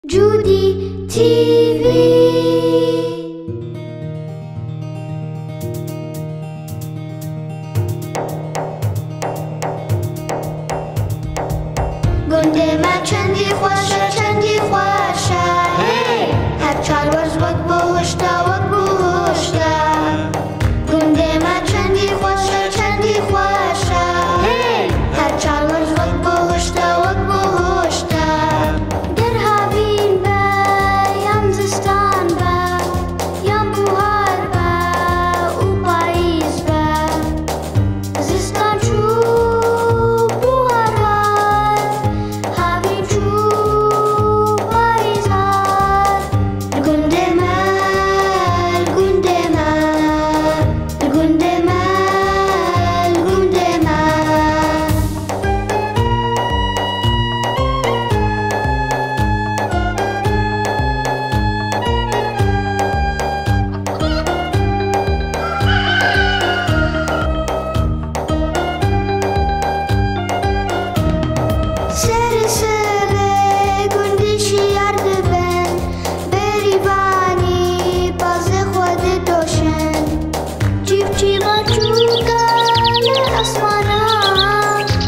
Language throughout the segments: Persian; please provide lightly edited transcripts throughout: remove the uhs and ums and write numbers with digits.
جودی تیوی. گنده من چندی خوشه چندی خوشه، هر چار ورز وک بوشتا وک بوشتا. گنده من چندی خوشه چندی خوشه، هر چار ورز وک بوشتا وک بوشتا. گر هاوین با یم زستان با یم بوهار با و پاییز با. زستان چو بوهار هاوین چو پاییز هار. گنده من گنده من گنده من گنده من. سر سر گندی شیار دبن، بریوانی باز خود دوشن. جیب چیلا چوکا لاسمانا،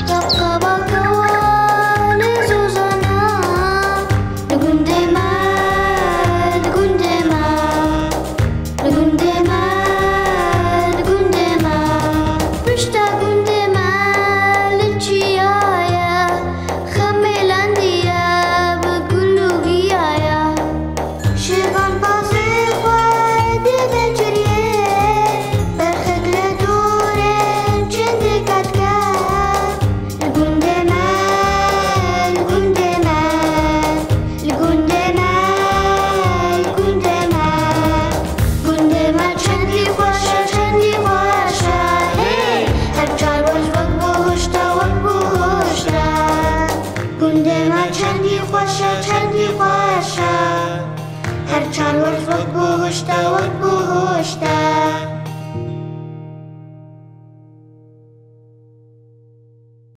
قبقبا کوال زوزانا. گنده من گنده من گنده من گنده من. پشتا گنده من لچیایا، خمیلاندیا بگلوگیایا. شیران بازی خود بنجریه، برخد لدوره چندی کت کرد. گنده من گنده من گنده من گنده من. گنده من چندی خوشه چندی خوشه، هر چار ورز وک بوشتا وک بوشتا. گنده من چندی خوشه چندی خوشه، هر چار ورز وک بوشتا وک بوشتا.